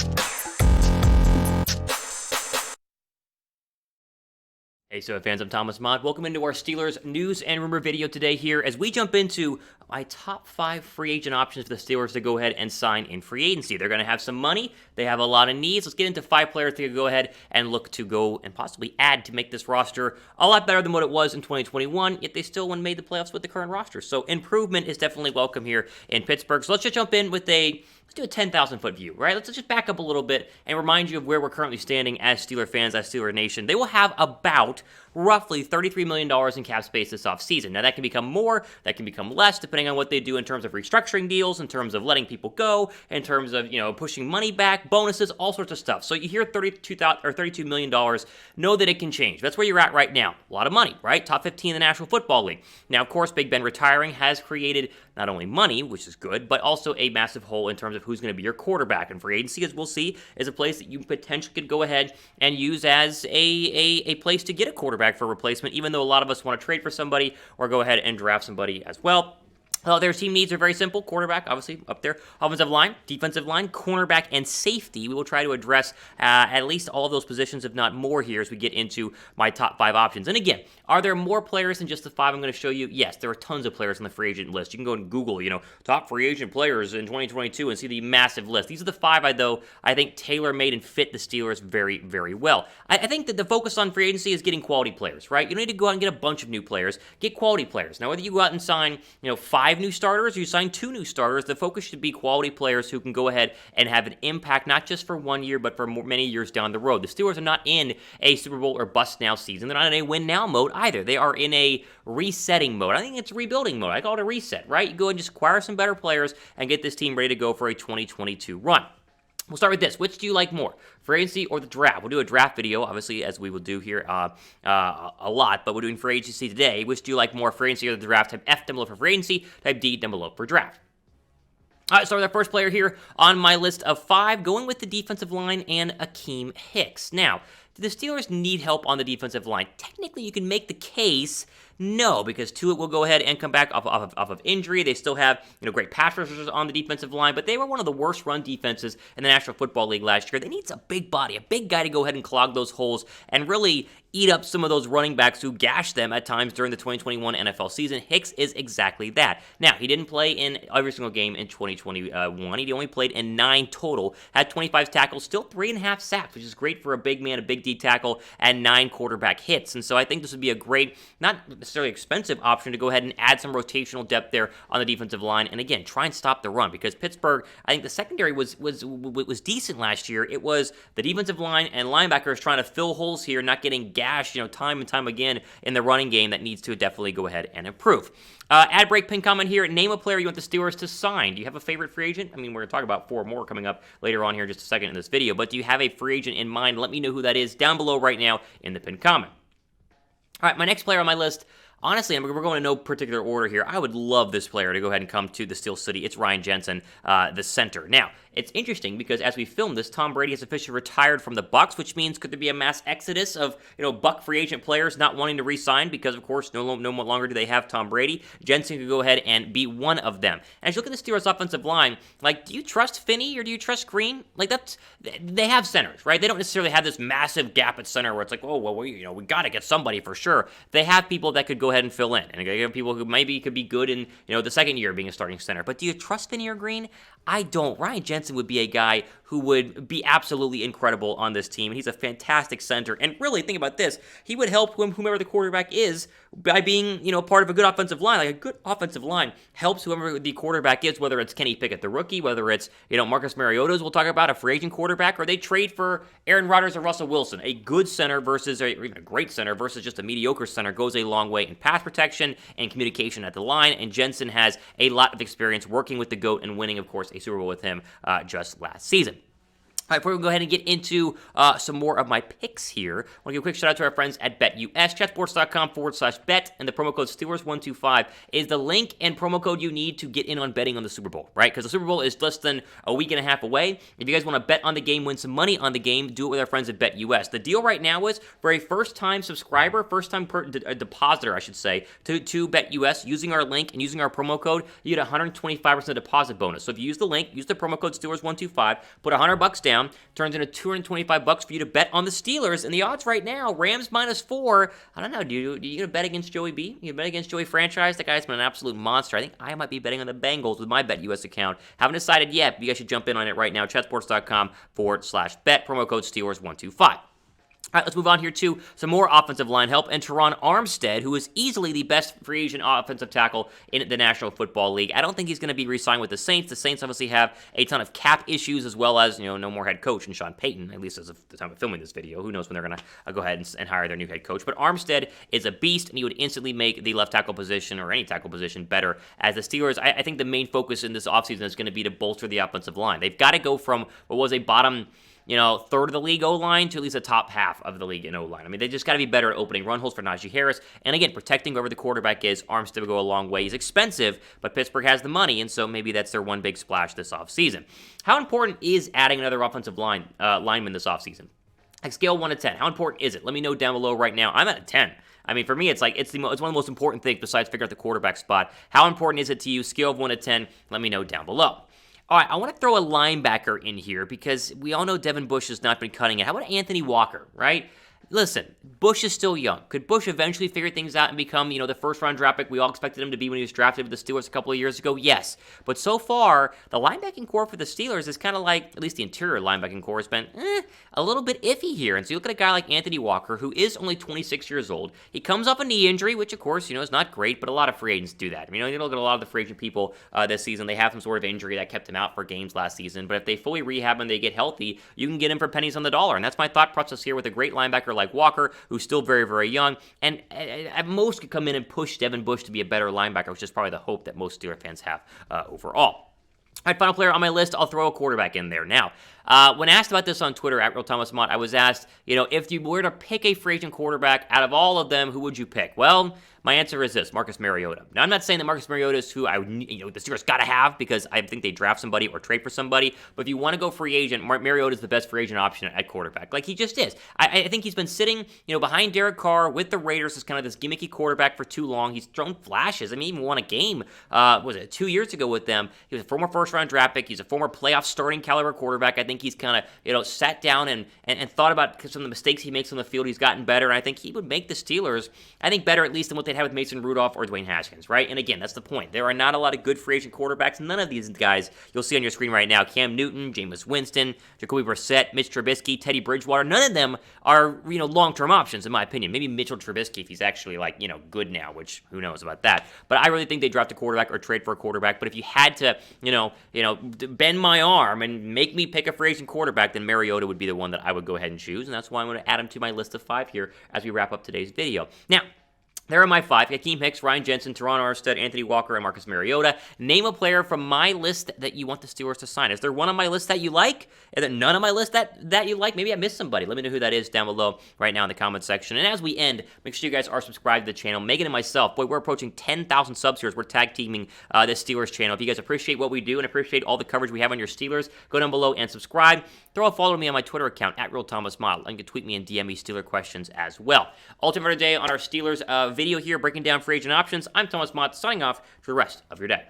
Hey, so fans, I'm Thomas Mott. Welcome into our Steelers news and rumor video today here as we jump into my top 5 free agent options for the Steelers to go ahead and sign in free agency. They're going to have some money. They have a lot of needs. Let's get into 5 players to go ahead and look to go and possibly add to make this roster a lot better than what it was in 2021, yet they still made the playoffs with the current roster. So improvement is definitely welcome here in Pittsburgh. So let's just jump in with let's do a 10,000-foot view, right? Let's just back up a little bit and remind you of where we're currently standing as Steeler fans, as Steeler Nation. They will have about roughly $33 million in cap space this offseason. Now, that can become more, that can become less, depending on what they do in terms of restructuring deals, in terms of letting people go, in terms of, pushing money back, bonuses, all sorts of stuff. So you hear $32 million, know that it can change. That's where you're at right now. A lot of money, right? Top 15 in the National Football League. Now, of course, Big Ben retiring has created not only money, which is good, but also a massive hole in terms of who's going to be your quarterback. And free agency, as we'll see, is a place that you potentially could go ahead and use as a place to get a quarterback for replacement, even though a lot of us want to trade for somebody or go ahead and draft somebody as well. Their team needs are very simple. Quarterback, obviously, up there. Offensive line, defensive line, cornerback, and safety. We will try to address at least all of those positions, if not more, here as we get into my top 5 options. And again, are there more players than just the 5 I'm going to show you? Yes, there are tons of players on the free agent list. You can go and Google, top free agent players in 2022 and see the massive list. These are the 5 I think tailor-made and fit the Steelers very, very well. I think that the focus on free agency is getting quality players, right? You don't need to go out and get a bunch of new players. Get quality players. Now, whether you go out and sign, 5 new starters or you sign 2 new starters, the focus should be quality players who can go ahead and have an impact, not just for 1 year, but for many years down the road. The Steelers are not in a Super Bowl or bust now season. They're not in a win now mode either. They are in a resetting mode. I think it's rebuilding mode. I call it a reset, right? You go and just acquire some better players and get this team ready to go for a 2022 run. We'll start with this. Which do you like more, free agency or the draft? We'll do a draft video, obviously, as we will do here a lot, but we're doing free agency today. Which do you like more, free agency or the draft? Type F down below for free agency, type D down below for draft. All right, so our first player here on my list of 5, going with the defensive line and Akiem Hicks. Now, do the Steelers need help on the defensive line? Technically, you can make the case no, because Tuitt will go ahead and come back off of injury. They still have great pass rushers on the defensive line, but they were one of the worst run defenses in the National Football League last year. They need a big body, a big guy to go ahead and clog those holes and really eat up some of those running backs who gashed them at times during the 2021 NFL season. Hicks is exactly that. Now, he didn't play in every single game in 2021. He only played in 9 total, had 25 tackles, still 3.5 sacks, which is great for a big man, a big D tackle, and 9 quarterback hits. And so I think this would be a great, not necessarily expensive option to go ahead and add some rotational depth there on the defensive line. And again, try and stop the run, because Pittsburgh, I think the secondary was decent last year. It was the defensive line and linebackers trying to fill holes here, not getting gashed, time and time again in the running game that needs to definitely go ahead and improve. Ad break pin comment here. Name a player you want the Steelers to sign. Do you have a favorite free agent? I mean, we're going to talk about 4 more coming up later on here in just a second in this video, but do you have a free agent in mind? Let me know who that is down below right now in the pin comment. All right, my next player on my list, honestly, we're going in no particular order here. I would love this player to go ahead and come to the Steel City. It's Ryan Jensen, the center. Now, it's interesting because as we film this, Tom Brady has officially retired from the Bucs, which means could there be a mass exodus of Buck free agent players not wanting to re-sign because, of course, no longer do they have Tom Brady. Jensen could go ahead and be one of them. And as you look at the Steelers' offensive line, do you trust Finney or do you trust Green? They have centers, right? They don't necessarily have this massive gap at center where it's like, oh, well, we got to get somebody for sure. They have people that could go ahead and fill in, and they have people who maybe could be good in the second year being a starting center. But do you trust Finney or Green? I don't. Ryan Jensen would be a guy who would be absolutely incredible on this team. He's a fantastic center. And really, think about this. He would help whomever the quarterback is by being, part of a good offensive line. Like a good offensive line helps whoever the quarterback is, whether it's Kenny Pickett, the rookie, whether it's, Marcus Mariota, as we'll talk about, a free agent quarterback, or they trade for Aaron Rodgers or Russell Wilson. A good center versus, or even a great center versus just a mediocre center goes a long way in pass protection and communication at the line. And Jensen has a lot of experience working with the GOAT and winning, of course, a Super Bowl with him just last season. All right, before we go ahead and get into some more of my picks here, I want to give a quick shout out to our friends at BetUS, chatsports.com/bet, and the promo code Steelers125 is the link and promo code you need to get in on betting on the Super Bowl, right? Because the Super Bowl is less than a week and a half away. If you guys want to bet on the game, win some money on the game, do it with our friends at BetUS. The deal right now is for a first-time subscriber, first-time depositor, I should say, to BetUS, using our link and using our promo code, you get a 125% deposit bonus. So if you use the link, use the promo code Steelers125, put $100 down, touchdown turns into $225 for you to bet on the Steelers. And the odds right now, Rams -4. I don't know, do you gonna bet against Joey B? You bet against Joey Franchise? That guy's been an absolute monster. I think I might be betting on the Bengals with my BetUS account. Haven't decided yet, but you guys should jump in on it right now. Chatsports.com/bet, promo code Steelers125. All right, let's move on here to some more offensive line help, and Terron Armstead, who is easily the best free agent offensive tackle in the National Football League. I don't think he's going to be re-signed with the Saints. The Saints obviously have a ton of cap issues, as well as, no more head coach in Sean Payton, at least as of the time of filming this video. Who knows when they're going to go ahead and hire their new head coach. But Armstead is a beast, and he would instantly make the left tackle position, or any tackle position, better. As the Steelers, I think the main focus in this offseason is going to be to bolster the offensive line. They've got to go from what was a bottom third of the league O-line to at least the top half of the league in O-line. I mean, they just got to be better at opening run holes for Najee Harris. And again, protecting whoever the quarterback is. Armstead will go a long way. He's expensive, but Pittsburgh has the money, and so maybe that's their one big splash this offseason. How important is adding another offensive lineman this offseason? Like, scale 1 to 10. How important is it? Let me know down below right now. I'm at a 10. I mean, for me, it's one of the most important things besides figuring out the quarterback spot. How important is it to you? Scale of 1 to 10. Let me know down below. All right, I want to throw a linebacker in here because we all know Devin Bush has not been cutting it. How about Anthony Walker, right? Listen, Bush is still young. Could Bush eventually figure things out and become, the first-round draft pick we all expected him to be when he was drafted with the Steelers a couple of years ago? Yes. But so far, the linebacking core for the Steelers is kind of like, at least the interior linebacking core has been a little bit iffy here. And so you look at a guy like Anthony Walker, who is only 26 years old. He comes off a knee injury, which, of course, is not great, but a lot of free agents do that. I mean, you look at a lot of the free agent people this season, they have some sort of injury that kept him out for games last season. But if they fully rehab and they get healthy, you can get him for pennies on the dollar. And that's my thought process here with a great linebacker like Walker, who's still very, very young, and at most could come in and push Devin Bush to be a better linebacker, which is probably the hope that most Steelers fans have overall. All right, final player on my list, I'll throw a quarterback in there. Now, when asked about this on Twitter, at Thomas Mott, I was asked, if you were to pick a free agent quarterback out of all of them, who would you pick? Well, my answer is this, Marcus Mariota. Now, I'm not saying that Marcus Mariota is who the Steelers got to have because I think they draft somebody or trade for somebody, but if you want to go free agent, Mariota is the best free agent option at quarterback. Like, he just is. I think he's been sitting, behind Derek Carr with the Raiders as kind of this gimmicky quarterback for too long. He's thrown flashes. I mean, he even won a game, 2 years ago with them. He was a former first-round draft pick. He's a former playoff starting caliber quarterback. I think he's kind of, sat down and thought about some of the mistakes he makes on the field. He's gotten better, and I think he would make the Steelers, better at least than what they'd have with Mason Rudolph or Dwayne Haskins, right? And again, that's the point. There are not a lot of good free agent quarterbacks. None of these guys you'll see on your screen right now, Cam Newton, Jameis Winston, Jacoby Brissett, Mitch Trubisky, Teddy Bridgewater, none of them are, long-term options, in my opinion. Maybe Mitchell Trubisky if he's actually, good now, which who knows about that. But I really think they draft a quarterback or trade for a quarterback. But if you had to, bend my arm and make me pick a free agent quarterback, then Mariota would be the one that I would go ahead and choose. And that's why I'm going to add him to my list of 5 here as we wrap up today's video. Now, there are my 5. Akiem Hicks, Ryan Jensen, Terron Armstead, Anthony Walker, and Marcus Mariota. Name a player from my list that you want the Steelers to sign. Is there one on my list that you like? Is there none on my list that you like? Maybe I missed somebody. Let me know who that is down below right now in the comment section. And as we end, make sure you guys are subscribed to the channel. Megan and myself, boy, we're approaching 10,000 subs here as we're tag teaming this Steelers channel. If you guys appreciate what we do and appreciate all the coverage we have on your Steelers, go down below and subscribe. Throw a follow to me on my Twitter account, at RealThomasModel. And you can tweet me and DM me Steeler questions as well. Ultimate today on our Steelers video here, breaking down free agent options. I'm Thomas Mott, signing off for the rest of your day.